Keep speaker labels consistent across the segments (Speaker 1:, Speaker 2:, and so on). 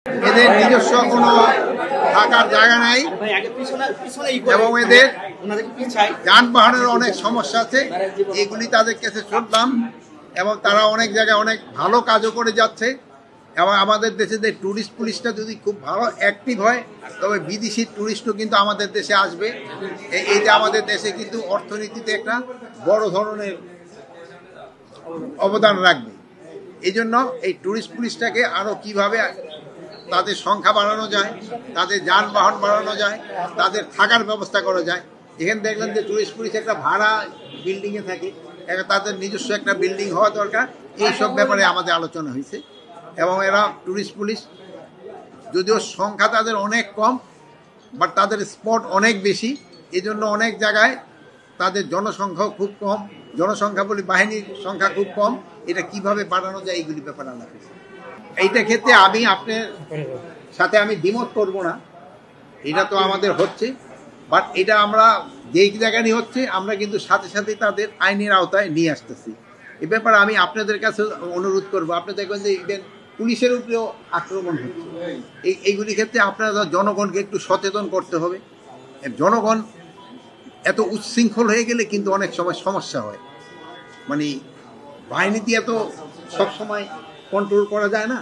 Speaker 1: এদের নিজস্ব কোনো থাকার জায়গা নাই এবং এদের যানবাহনের অনেক সমস্যা আছে। এগুলি তাদের কাছে শুনলাম এবং তারা অনেক জায়গায় অনেক ভালো কাজও করে যাচ্ছে। এবং আমাদের দেশে যে ট্যুরিস্ট পুলিশটা যদি খুব ভালো অ্যাক্টিভ হয় তবে বিদেশি ট্যুরিস্টও কিন্তু আমাদের দেশে আসবে। এই যে আমাদের দেশে কিন্তু অর্থনীতিতে একটা বড় ধরনের অবদান রাখবে। এই জন্য এই ট্যুরিস্ট পুলিশটাকে আরও কীভাবে তাদের সংখ্যা বাড়ানো যায়, তাদের যানবাহন বাড়ানো যায়, তাদের থাকার ব্যবস্থা করা যায়। এখানে দেখলেন যে ট্যুরিস্ট পুলিশ একটা ভাড়া বিল্ডিংয়ে থাকে, তাদের নিজস্ব একটা বিল্ডিং হওয়া দরকার। এইসব ব্যাপারে আমাদের আলোচনা হয়েছে এবং এরা ট্যুরিস্ট পুলিশ যদিও সংখ্যা তাদের অনেক কম, বাট তাদের স্পট অনেক বেশি। এই জন্য অনেক জায়গায় তাদের জনসংখ্যাও খুব কম, জনসংখ্যা বলি বাহিনীর সংখ্যা খুব কম। এটা কিভাবে বাড়ানো যায় এইগুলি ব্যাপারে আলাদা হয়েছে। এইটা ক্ষেত্রে আমি আপনার সাথে আমি দ্বিমত করব না, এটা তো আমাদের হচ্ছে, বাট এটা আমরা যেই জায়গায় হচ্ছে আমরা কিন্তু সাথে সাথে তাদের আইনের আওতায় নিয়ে আসতেছি। এ ব্যাপারে আমি আপনাদের কাছে অনুরোধ করবো। আপনি দেখবেন যে ইভেন পুলিশের উপরেও আক্রমণ হচ্ছে। এইগুলি ক্ষেত্রে আপনারা জনগণকে একটু সচেতন করতে হবে। জনগণ এত উচ্ছৃঙ্খল হয়ে গেলে কিন্তু অনেক সময় সমস্যা হয়। মানে বাহিনীতে এত সবসময় কন্ট্রোল করা যায় না।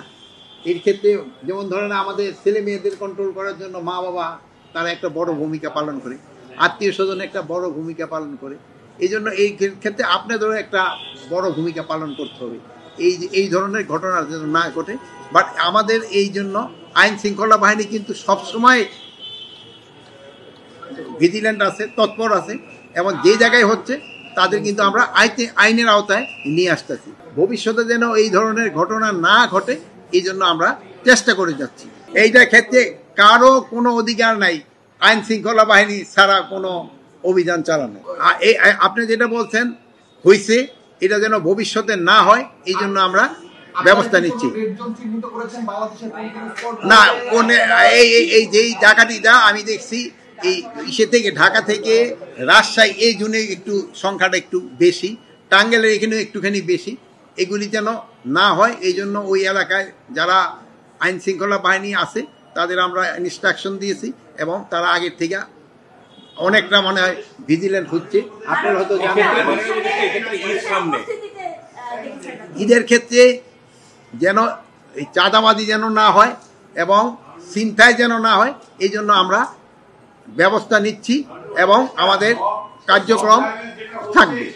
Speaker 1: এর ক্ষেত্রে যেমন ধরেন আমাদের ছেলে মেয়েদের কন্ট্রোল করার জন্য মা বাবা তারা একটা বড় ভূমিকা পালন করে, আত্মীয় স্বজন একটা বড় ভূমিকা পালন করে। এই জন্য এই ক্ষেত্রে আপনাদেরও একটা বড় ভূমিকা পালন করতে হবে এই ধরনের ঘটনা যেন না ঘটে। বাট আমাদের এই জন্য আইন শৃঙ্খলা বাহিনী কিন্তু সবসময় ভিজিল্যান্ট আছে, তৎপর আছে এবং যে জায়গায় হচ্ছে তাদের কিন্তু আমরা আইনের আওতায় নিয়ে আসতেছি। ভবিষ্যতে যেন এই ধরনের ঘটনা না ঘটে এই জন্য আমরা চেষ্টা করে যাচ্ছি। এইটার ক্ষেত্রে কারো কোনো অধিকার নাই আইন শৃঙ্খলা বাহিনী ছাড়া কোনো অভিযান চালানো। আপনি যেটা বলছেন হয়েছে, এটা যেন ভবিষ্যতে না হয় এই জন্য আমরা ব্যবস্থা নিচ্ছি। না এই যেই জায়গাটিটা আমি দেখছি এই ইসে থেকে ঢাকা থেকে রাজশাহী এই জন্য একটু সংখ্যাটা একটু বেশি, টাঙ্গাইলের এখানেও একটুখানি বেশি। এগুলি যেন না হয় এই জন্য ওই এলাকায় যারা আইন শৃঙ্খলা বাহিনী আছে তাদের আমরা ইনস্ট্রাকশন দিয়েছি এবং তারা আগের থেকে অনেকটা মনে হয় ভিজিল্যান্ট হচ্ছে। আপনারা হয়তো ঈদের ক্ষেত্রে যেন এই চাঁদাবাজি যেন না হয় এবং ছিনতাই যেন না হয় এই জন্য আমরা ব্যবস্থা নিচ্ছি এবং আমাদের কার্যক্রম থাকবে।